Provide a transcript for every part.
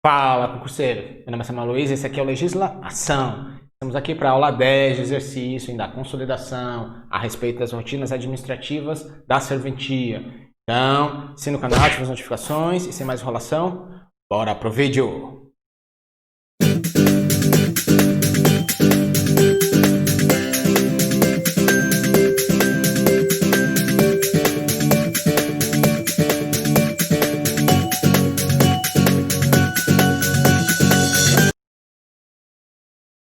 Fala, concurseiro! Meu nome é Samuel Luiz e esse aqui é o Legislação. Estamos aqui para a aula 10 de exercício da consolidação a respeito das rotinas administrativas da serventia. Então, assina o canal, ative as notificações e sem mais enrolação, bora pro vídeo!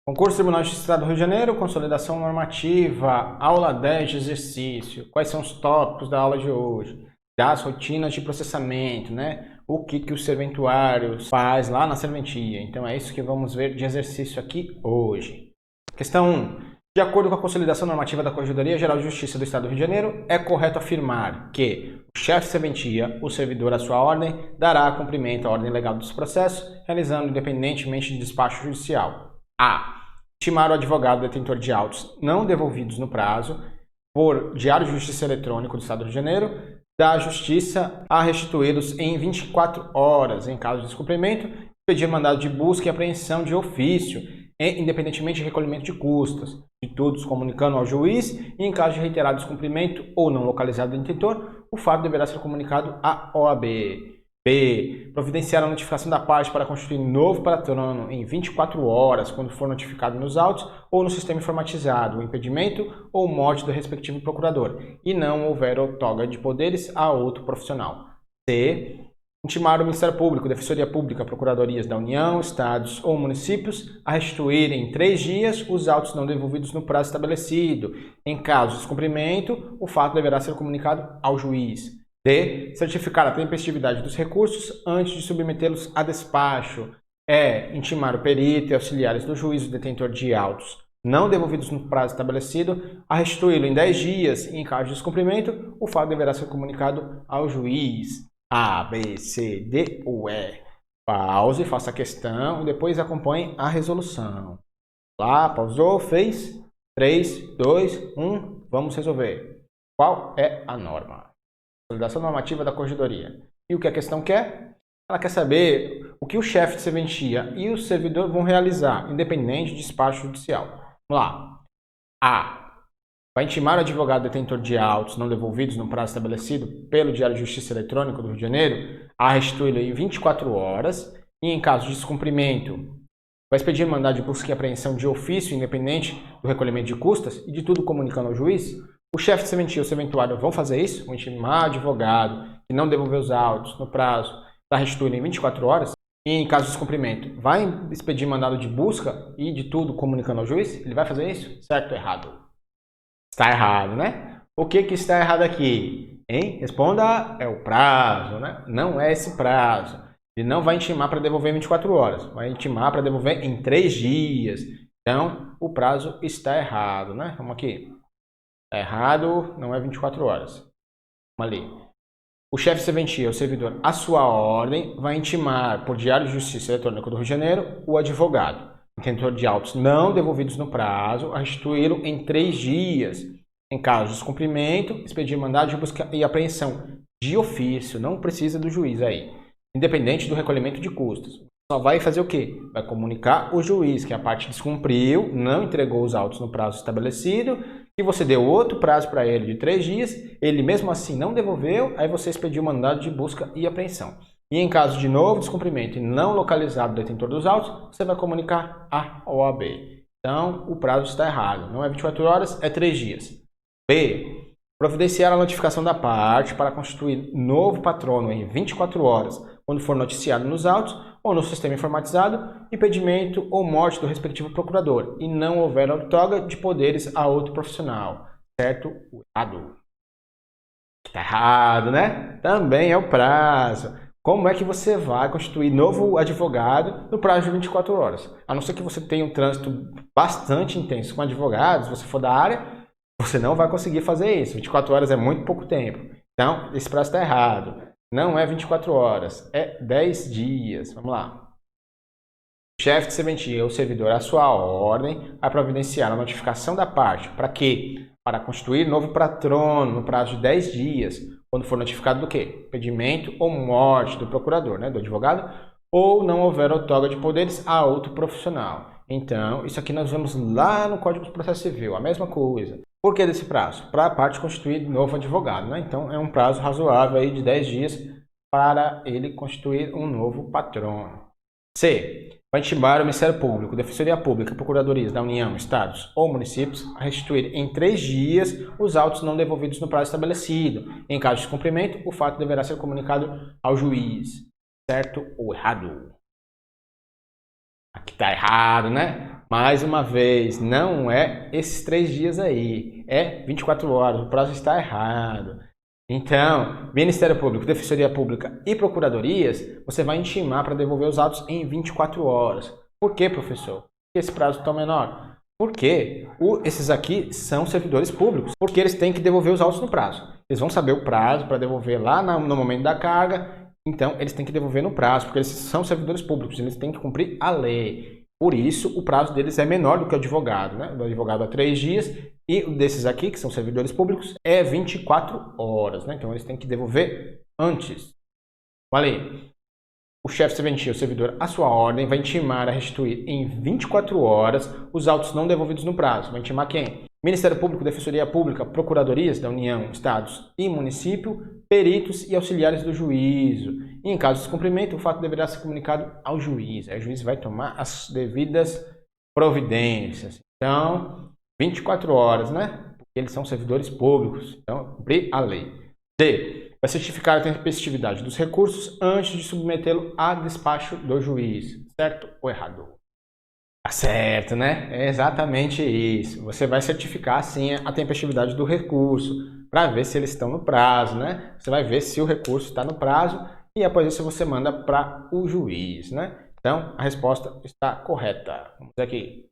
Concurso Tribunal de Justiça do Rio de Janeiro, consolidação normativa, aula 10 de exercício. Quais são os tópicos da aula de hoje? Das rotinas de processamento, né? O que o serventuário faz lá na serventia. Então é isso que vamos ver de exercício aqui hoje. Questão 1. De acordo com a consolidação normativa da Corregedoria Geral de Justiça do Estado do Rio de Janeiro, é correto afirmar que o chefe de serventia, o servidor à sua ordem, dará cumprimento à ordem legal dos processos, realizando independentemente de despacho judicial. A. Intimar o advogado detentor de autos não devolvidos no prazo por Diário de Justiça Eletrônico do Estado do Rio de Janeiro da Justiça a restituí-los em 24 horas. Em caso de descumprimento, pedir mandado de busca e apreensão de ofício, independentemente de recolhimento de custas, de todos comunicando ao juiz e, em caso de reiterado descumprimento ou não localizado do detentor, o fato deverá ser comunicado à OAB. B. Providenciar a notificação da parte para constituir novo patrono em 24 horas, quando for notificado nos autos ou no sistema informatizado, o impedimento ou morte do respectivo procurador, e não houver outorga de poderes a outro profissional. C. Intimar o Ministério Público, Defensoria Pública, Procuradorias da União, Estados ou Municípios a restituírem em 3 dias os autos não devolvidos no prazo estabelecido. Em caso de descumprimento, o fato deverá ser comunicado ao juiz. D. Certificar a tempestividade dos recursos antes de submetê-los a despacho. E. Intimar o perito e auxiliares do juízo detentor de autos não devolvidos no prazo estabelecido a restituí-lo em 10 dias e, em caso de descumprimento, o fato deverá ser comunicado ao juiz. A, B, C, D ou E. Pause, faça a questão e depois acompanhe a resolução. Lá, pausou, fez. 3, 2, 1, vamos resolver. Qual é a norma? Consolidação normativa da Corregedoria. E o que a questão quer? Ela quer saber o que o chefe de serventia e o servidor vão realizar, independente de despacho judicial. Vamos lá. A. Vai intimar o advogado detentor de autos não devolvidos no prazo estabelecido pelo Diário de Justiça Eletrônico do Rio de Janeiro a restituí-lo em 24 horas e, em caso de descumprimento, vai expedir mandado de busca e apreensão de ofício, independente do recolhimento de custas e de tudo comunicando ao juiz. O chefe de serventia e o serventuário vão fazer isso, vão intimar o advogado que não devolveu os autos no prazo da restituir em 24 horas e, em caso de descumprimento, vai expedir mandado de busca e de tudo comunicando ao juiz? Ele vai fazer isso? Certo ou errado? Está errado, né? O que está errado aqui? Hein? Responda, é o prazo, né? Não é esse prazo. Ele não vai intimar para devolver em 24 horas, vai intimar para devolver em 3 dias. Então, o prazo está errado, né? Vamos aqui. Está errado, não é 24 horas. Vamos ali. O chefe de serventia, o servidor, à sua ordem, vai intimar por Diário de Justiça Eletrônico do Rio de Janeiro o advogado, detentor de autos não devolvidos no prazo, a restituí-lo em 3 dias. Em caso de descumprimento, expedir mandado de busca e apreensão de ofício, não precisa do juiz aí, independente do recolhimento de custos. Só vai fazer o quê? Vai comunicar o juiz que a parte descumpriu, não entregou os autos no prazo estabelecido, que você deu outro prazo para ele de 3 dias, ele mesmo assim não devolveu, aí você expediu mandado de busca e apreensão. E em caso de novo descumprimento e não localizado o detentor dos autos, você vai comunicar à OAB. Então, o prazo está errado. Não é 24 horas, é 3 dias. B. Providenciar a notificação da parte para constituir novo patrono em 24 horas, quando for noticiado nos autos ou no sistema informatizado, impedimento ou morte do respectivo procurador e não houver outorga de poderes a outro profissional. Certo ou errado? Está errado, né? Também é o prazo. Como é que você vai constituir novo advogado no prazo de 24 horas? A não ser que você tenha um trânsito bastante intenso com advogados, se você for da área, você não vai conseguir fazer isso. 24 horas é muito pouco tempo. Então, esse prazo está errado. Não é 24 horas, é 10 dias. Vamos lá. O chefe de serventia ou servidor, à sua ordem, vai providenciar a notificação da parte. Para quê? Para constituir novo patrono no prazo de 10 dias, quando for notificado do quê? Impedimento ou morte do procurador, né, do advogado, ou não houver outorga de poderes a outro profissional. Então, isso aqui nós vemos lá no Código de Processo Civil, a mesma coisa. Por que desse prazo? Para a parte constituir novo advogado, né? Então, é um prazo razoável aí de 10 dias para ele constituir um novo patrono. C. Vai intimar o Ministério Público, Defensoria Pública, Procuradorias da União, Estados ou Municípios a restituir em 3 dias os autos não devolvidos no prazo estabelecido. Em caso de descumprimento, o fato deverá ser comunicado ao juiz. Certo ou errado? Aqui está errado, né? Mais uma vez, não é esses 3 dias aí. É 24 horas, o prazo está errado. Então, Ministério Público, Defensoria Pública e Procuradorias, você vai intimar para devolver os autos em 24 horas. Por que, professor? Por que esse prazo é tão menor? Porque esses aqui são servidores públicos, porque eles têm que devolver os autos no prazo. Eles vão saber o prazo para devolver lá no momento da carga, então eles têm que devolver no prazo, porque eles são servidores públicos, eles têm que cumprir a lei. Por isso, o prazo deles é menor do que o advogado, né? O advogado é 3 dias e o desses aqui, que são servidores públicos, é 24 horas, né? Então, eles têm que devolver antes. Vale. O chefe serventia, o servidor, a sua ordem, vai intimar a restituir em 24 horas os autos não devolvidos no prazo. Vai intimar quem? Ministério Público, Defensoria Pública, Procuradorias da União, Estados e Município, peritos e auxiliares do juízo. E em caso de descumprimento, o fato deverá ser comunicado ao juiz. Aí o juiz vai tomar as devidas providências. Então, 24 horas, né? Porque eles são servidores públicos. Então, cumprir a lei. D. Vai certificar a tempestividade dos recursos antes de submetê-lo a despacho do juiz. Certo ou errado? Tá certo, né? É exatamente isso. Você vai certificar, sim, a tempestividade do recurso para ver se eles estão no prazo, né? Você vai ver se o recurso está no prazo e após isso você manda para o juiz, né? Então, a resposta está correta. Vamos ver aqui.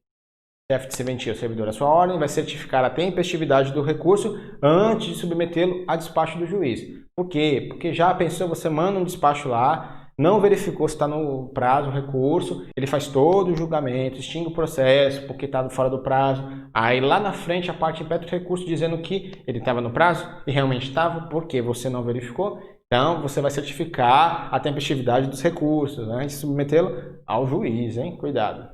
Chefe de serventia, o servidor, a sua ordem, vai certificar a tempestividade do recurso antes de submetê-lo a despacho do juiz. Por quê? Porque já pensou, você manda um despacho lá, não verificou se está no prazo o recurso, ele faz todo o julgamento, extingue o processo porque está fora do prazo. Aí lá na frente a parte impede o recurso dizendo que ele estava no prazo e realmente estava, porque você não verificou. Então você vai certificar a tempestividade dos recursos antes de submetê-lo ao juiz, hein? Cuidado.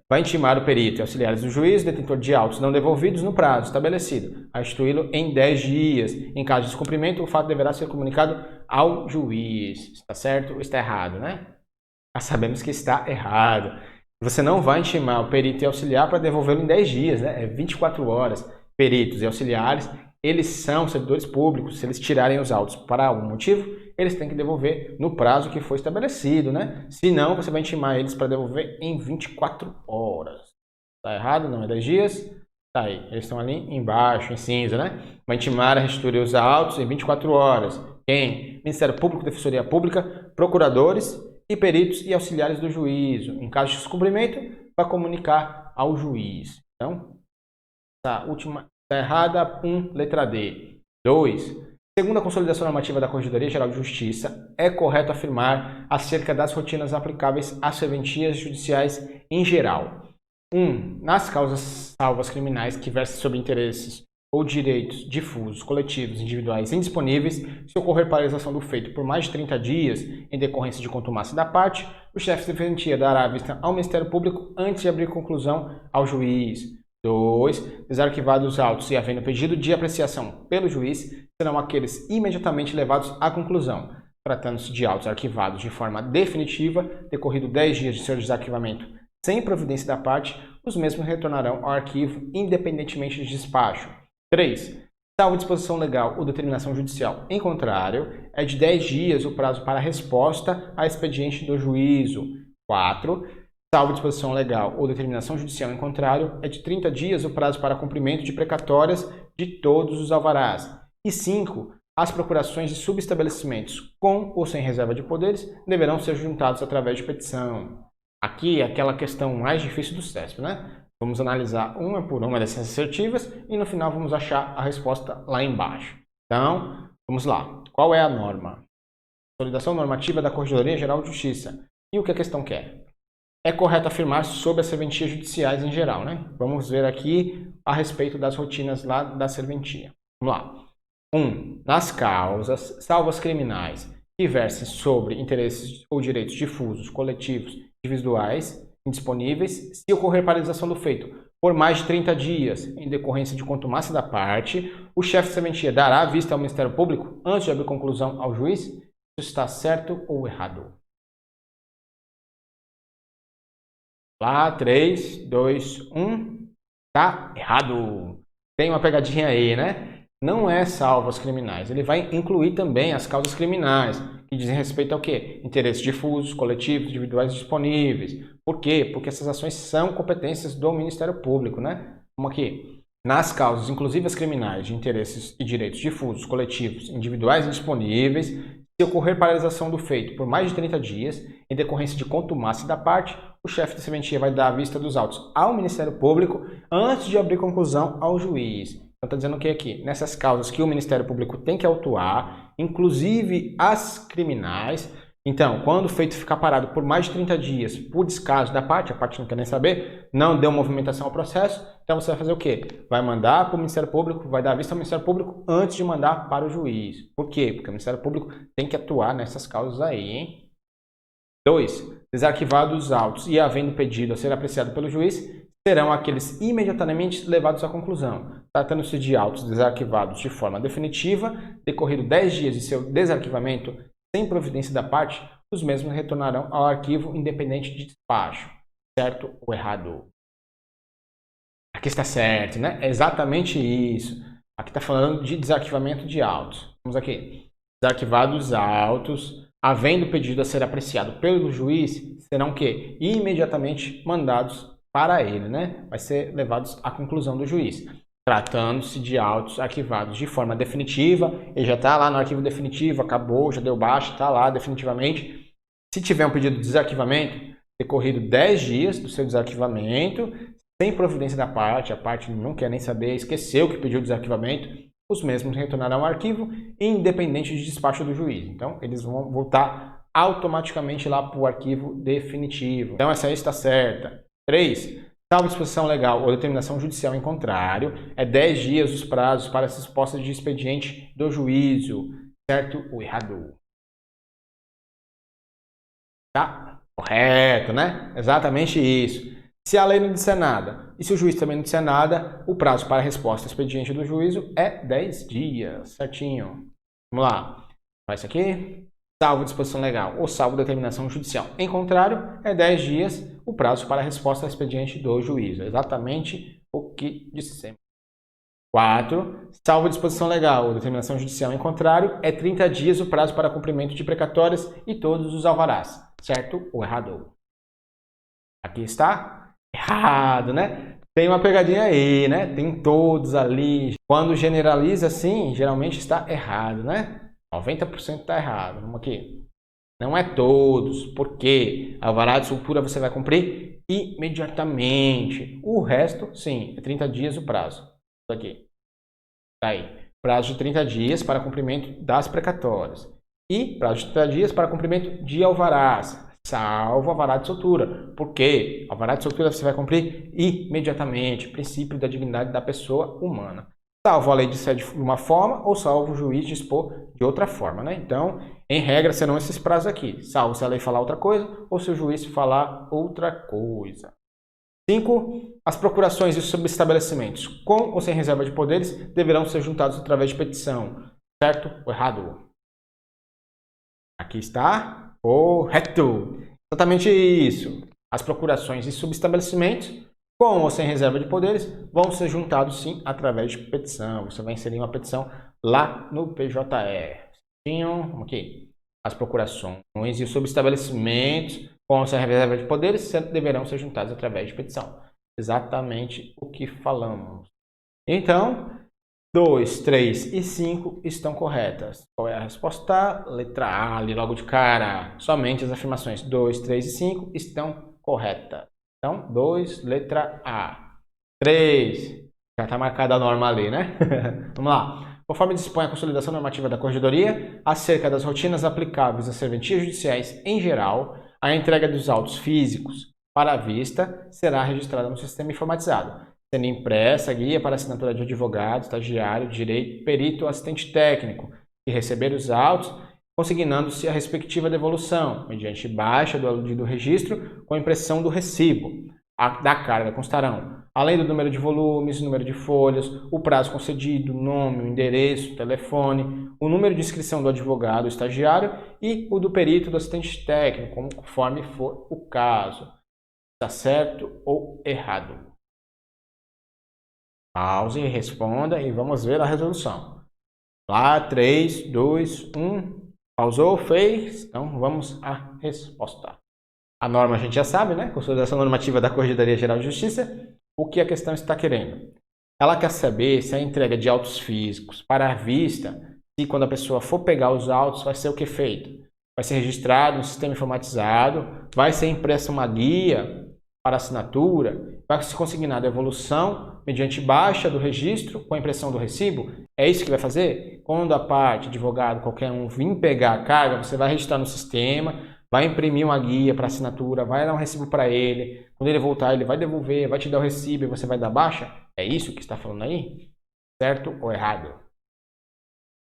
Vai intimar o perito e auxiliares do juiz, detentor de autos não devolvidos no prazo estabelecido, a instruí-lo em 10 dias. Em caso de descumprimento, o fato deverá ser comunicado ao juiz. Está certo ou está errado, né? Já sabemos que está errado. Você não vai intimar o perito e auxiliar para devolvê-lo em 10 dias, né? É 24 horas. Peritos e auxiliares, eles são servidores públicos. Se eles tirarem os autos para algum motivo, eles têm que devolver no prazo que foi estabelecido, né? Se não, você vai intimar eles para devolver em 24 horas. Tá errado? Não é 10 dias? Tá aí. Eles estão ali embaixo, em cinza, né? Vai intimar a restituir os autos em 24 horas. Quem? Ministério Público, Defensoria Pública, procuradores e peritos e auxiliares do juízo. Em caso de descumprimento, vai comunicar ao juiz. Então, essa última está errada. 1, letra D. 2. Segundo a consolidação normativa da Corregedoria Geral de Justiça, é correto afirmar acerca das rotinas aplicáveis às serventias judiciais em geral. 1. Nas causas salvas criminais que versem sobre interesses ou direitos difusos, coletivos, individuais indisponíveis, se ocorrer paralisação do feito por mais de 30 dias em decorrência de contumácia da parte, o chefe de serventia dará vista ao Ministério Público antes de abrir conclusão ao juiz. 2. Desarquivados os autos e havendo pedido de apreciação pelo juiz, serão aqueles imediatamente levados à conclusão. Tratando-se de autos arquivados de forma definitiva, decorrido 10 dias de seu desarquivamento sem providência da parte, os mesmos retornarão ao arquivo independentemente de despacho. 3. Salvo disposição legal ou determinação judicial em contrário, é de 10 dias o prazo para resposta a expediente do juízo. 4. Salvo disposição legal ou determinação judicial em contrário, é de 30 dias o prazo para cumprimento de precatórias de todos os alvarás. E 5. As procurações de subestabelecimentos com ou sem reserva de poderes deverão ser juntados através de petição. Aqui é aquela questão mais difícil do CESP, né? Vamos analisar uma por uma dessas assertivas e no final vamos achar a resposta lá embaixo. Então, vamos lá. Qual é a norma? Consolidação normativa da Corregedoria Geral de Justiça. E o que a questão quer? É correto afirmar sobre as serventias judiciais em geral, né? Vamos ver aqui a respeito das rotinas lá da serventia. Vamos lá. 1. Nas causas, salvas criminais, que versem sobre interesses ou direitos difusos, coletivos, individuais, indisponíveis, se ocorrer paralisação do feito por mais de 30 dias, em decorrência de contumácia da parte, o chefe de serventia dará vista ao Ministério Público antes de abrir conclusão ao juiz. Isso está certo ou errado? Lá, 3, 2, 1. Tá errado. Tem uma pegadinha aí, né? Não é salvo as criminais. Ele vai incluir também as causas criminais, que dizem respeito ao quê? Interesses difusos, coletivos, individuais disponíveis. Por quê? Porque essas ações são competências do Ministério Público, né? Como aqui. Nas causas, inclusive as criminais, de interesses e direitos difusos, coletivos, individuais e disponíveis, se ocorrer paralisação do feito por mais de 30 dias, em decorrência de contumácia da parte, o chefe de serventia vai dar a vista dos autos ao Ministério Público antes de abrir conclusão ao juiz. Então está dizendo o que aqui? Nessas causas que o Ministério Público tem que autuar, inclusive as criminais. Então, quando o feito ficar parado por mais de 30 dias por descaso da parte, a parte não quer nem saber, não deu movimentação ao processo, então você vai fazer o quê? Vai mandar para o Ministério Público, vai dar a vista ao Ministério Público antes de mandar para o juiz. Por quê? Porque o Ministério Público tem que atuar nessas causas aí, hein? 2. Desarquivados os autos e havendo pedido a ser apreciado pelo juiz, serão aqueles imediatamente levados à conclusão. Tratando-se de autos desarquivados de forma definitiva, decorrido 10 dias de seu desarquivamento, sem providência da parte, os mesmos retornarão ao arquivo independente de despacho. Certo ou errado? Aqui está certo, né? É exatamente isso. Aqui está falando de desarquivamento de autos. Vamos aqui. Desarquivados autos, havendo pedido a ser apreciado pelo juiz, serão que imediatamente mandados para ele, né? Vai ser levados à conclusão do juiz. Tratando-se de autos arquivados de forma definitiva, ele já está lá no arquivo definitivo, acabou, já deu baixa, está lá definitivamente. Se tiver um pedido de desarquivamento, decorrido 10 dias do seu desarquivamento, sem providência da parte, a parte não quer nem saber, esqueceu que pediu desarquivamento, os mesmos retornarão ao arquivo, independente de despacho do juiz. Então, eles vão voltar automaticamente lá para o arquivo definitivo. Então, essa aí está certa. 3. Salvo disposição legal ou determinação judicial em contrário, é 10 dias os prazos para as respostas de expediente do juízo. Certo ou errado? Tá? Correto, né? Exatamente isso. Se a lei não disser nada e se o juiz também não disser nada, o prazo para a resposta expediente do juízo é 10 dias. Certinho. Vamos lá. Faz isso aqui. Salvo disposição legal ou salvo determinação judicial. Em contrário, é 10 dias o prazo para a resposta expediente do juízo. Exatamente o que dissemos. 4. Salvo disposição legal ou determinação judicial. Em contrário, é 30 dias o prazo para cumprimento de precatórias e todos os alvarás. Certo ou errado? Aqui está errado, né? Tem uma pegadinha aí, né? Tem todos ali. Quando generaliza assim, geralmente está errado, né? 90% está errado. Vamos aqui. Não é todos, porque alvará de soltura você vai cumprir imediatamente. O resto, sim, é 30 dias o prazo. Isso aqui. Tá aí. Prazo de 30 dias para cumprimento das precatórias. E prazo de 30 dias para cumprimento de alvarás, salvo alvará de soltura. Por quê? Alvará de soltura você vai cumprir imediatamente. Princípio da dignidade da pessoa humana. Salvo a lei disser de uma forma ou salvo o juiz dispor de outra forma, né? Então, em regra, serão esses prazos aqui. Salvo se a lei falar outra coisa ou se o juiz falar outra coisa. 5. As procurações e subestabelecimentos, com ou sem reserva de poderes, deverão ser juntados através de petição. Certo ou errado? Aqui está correto. Exatamente isso. As procurações e subestabelecimentos, com ou sem reserva de poderes, vão ser juntados sim através de petição. Você vai inserir uma petição lá no PJE. Vamos aqui. As procurações e os subestabelecimentos, com ou sem reserva de poderes, deverão ser juntados através de petição. Exatamente o que falamos. Então, 2, 3 e 5 estão corretas. Qual é a resposta? Letra A, ali logo de cara. Somente as afirmações 2, 3 e 5 estão corretas. Então, 2, letra A. 3, já está marcada a norma ali, né? Vamos lá. Conforme dispõe a consolidação normativa da Corregedoria, acerca das rotinas aplicáveis às serventias judiciais em geral, a entrega dos autos físicos para a vista será registrada no sistema informatizado, sendo impressa a guia para assinatura de advogado, estagiário, direito, perito ou assistente técnico, que receber os autos consignando-se a respectiva devolução, mediante baixa do aludido registro com impressão do recibo da carga constarão, além do número de volumes, número de folhas, o prazo concedido, nome, o endereço, o telefone, o número de inscrição do advogado, o estagiário e o do perito, do assistente técnico, conforme for o caso. Está certo ou errado? Pause, responda e vamos ver a resolução. Lá, 3, 2, 1. Pausou, fez? Então vamos à resposta. A norma a gente já sabe, né? Consolidação normativa da Corregedoria Geral de Justiça. O que a questão está querendo? Ela quer saber se a entrega de autos físicos para a vista, se quando a pessoa for pegar os autos, vai ser o que feito? Vai ser registrado no sistema informatizado, vai ser impressa uma guia para assinatura, vai se consignar a devolução mediante baixa do registro com a impressão do recibo. É isso que vai fazer? Quando a parte, advogado, qualquer um, vir pegar a carga, você vai registrar no sistema, vai imprimir uma guia para assinatura, vai dar um recibo para ele. Quando ele voltar, ele vai devolver, vai te dar o recibo e você vai dar baixa? É isso que está falando aí? Certo ou errado?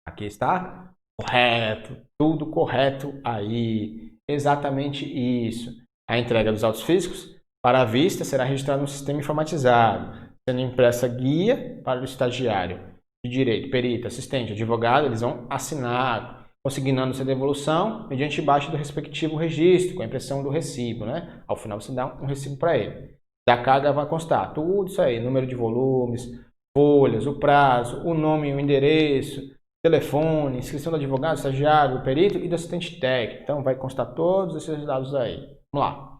Aqui está correto, tudo correto aí. Exatamente isso. A entrega dos autos físicos para a vista será registrada no sistema informatizado, sendo impressa guia para o estagiário de direito, perito, assistente, advogado, eles vão assinar, consignando-se a devolução mediante baixa do respectivo registro, com a impressão do recibo, né? Ao final você dá um recibo para ele. Da carga vai constar tudo isso aí, número de volumes, folhas, o prazo, o nome e o endereço, telefone, inscrição do advogado, estagiário, do perito e do assistente técnico. Então vai constar todos esses dados aí. Vamos lá.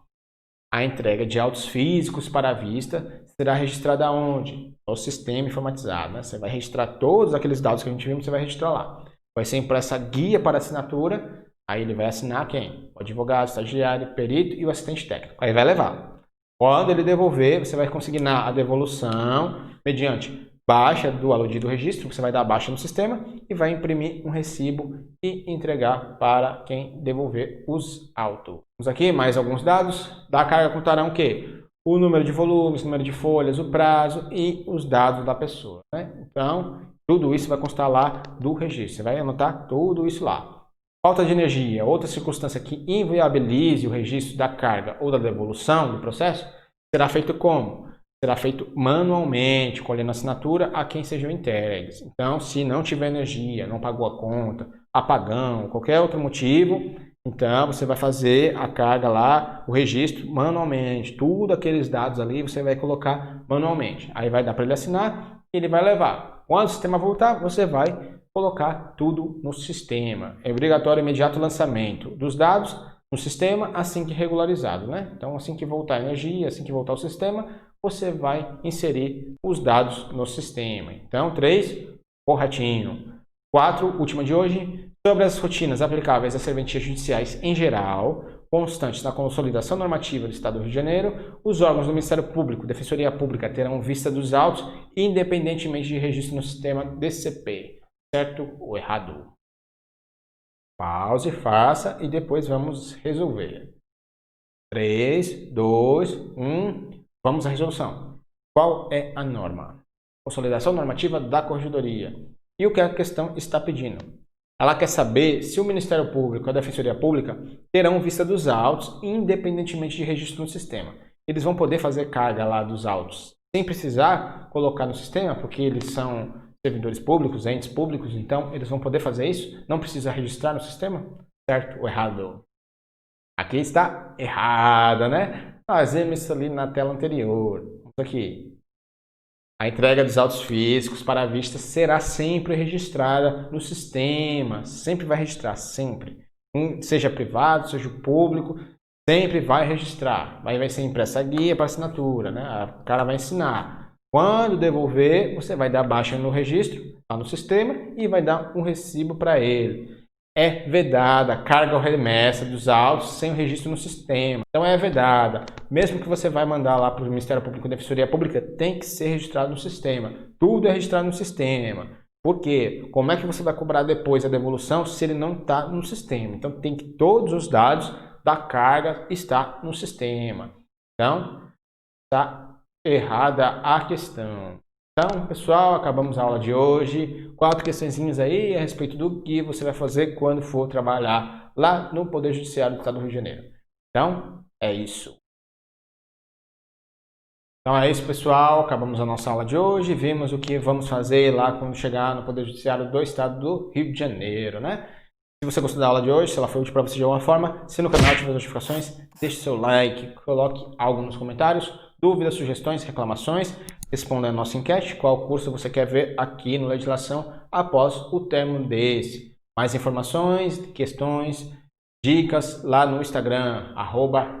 A entrega de autos físicos para a vista será registrada onde? No sistema informatizado, né? Você vai registrar todos aqueles dados que a gente viu, você vai registrar lá. Vai ser impressa guia para assinatura, aí ele vai assinar quem? O advogado, o estagiário, o perito e o assistente técnico. Aí vai levar. Quando ele devolver, você vai consignar a devolução mediante baixa do aludido registro, você vai dar baixa no sistema e vai imprimir um recibo e entregar para quem devolver os autos. Vamos aqui, mais alguns dados. Da carga contarão o quê? O número de volumes, número de folhas, o prazo e os dados da pessoa, né? Então, tudo isso vai constar lá do registro. Você vai anotar tudo isso lá. Falta de energia, outra circunstância que inviabilize o registro da carga ou da devolução do processo, será feito como? Será feito manualmente, colhendo assinatura a quem sejam entregues. Então, se não tiver energia, não pagou a conta, apagão, qualquer outro motivo, então você vai fazer a carga lá, o registro manualmente. Tudo aqueles dados ali você vai colocar manualmente. Aí vai dar para ele assinar e ele vai levar. Quando o sistema voltar, você vai colocar tudo no sistema. É obrigatório imediato lançamento dos dados no sistema assim que regularizado, né? Então, assim que voltar a energia, assim que voltar o sistema, você vai inserir os dados no sistema. Então, 3, corretinho. 4, última de hoje, sobre as rotinas aplicáveis às serventias judiciais em geral, constantes na consolidação normativa do Estado do Rio de Janeiro, os órgãos do Ministério Público, Defensoria Pública terão vista dos autos, independentemente de registro no sistema DCP. Certo ou errado? Pause, faça e depois vamos resolver. 3, 2, 1... Vamos à resolução. Qual é a norma? Consolidação normativa da Corregedoria. E o que a questão está pedindo? Ela quer saber se o Ministério Público e a Defensoria Pública terão vista dos autos, independentemente de registro no sistema. Eles vão poder fazer carga lá dos autos sem precisar colocar no sistema, porque eles são servidores públicos, entes públicos, então eles vão poder fazer isso? Não precisa registrar no sistema? Certo ou errado? Aqui está errada, né? Nós vimos isso ali na tela anterior. Vamos aqui. A entrega dos autos físicos para a vista será sempre registrada no sistema. Sempre vai registrar, sempre. Seja privado, seja público, sempre vai registrar. Aí vai ser impressa a guia para assinatura, né? O cara vai ensinar. Quando devolver, você vai dar baixa no registro, lá no sistema, e vai dar um recibo para ele. É vedada a carga ou remessa dos autos sem o registro no sistema. Então é vedada. Mesmo que você vai mandar lá para o Ministério Público e Defensoria Pública, tem que ser registrado no sistema. Tudo é registrado no sistema. Por quê? Como é que você vai cobrar depois a devolução se ele não está no sistema? Então tem que todos os dados da carga estar no sistema. Então, está errada a questão. Então, pessoal, acabamos a aula de hoje. 4 questõezinhas aí a respeito do que você vai fazer quando for trabalhar lá no Poder Judiciário do Estado do Rio de Janeiro. Então, é isso. Então é isso, pessoal. Acabamos a nossa aula de hoje. Vimos o que vamos fazer lá quando chegar no Poder Judiciário do Estado do Rio de Janeiro, né? Se você gostou da aula de hoje, se ela foi útil para você de alguma forma, se no canal tiver notificações, deixe seu like, coloque algo nos comentários, dúvidas, sugestões, reclamações, responda a nossa enquete, qual curso você quer ver aqui no Legislação após o término desse. Mais informações, questões, dicas lá no Instagram,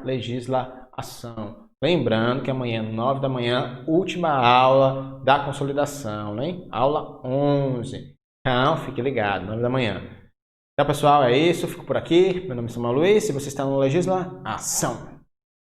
@legislaação. Lembrando que amanhã, 9 da manhã, última aula da consolidação, hein? Aula 11. Então, fique ligado, 9 da manhã. Então, pessoal, é isso. Fico por aqui. Meu nome é Samuel Luiz. Se você está no Legisla, ação!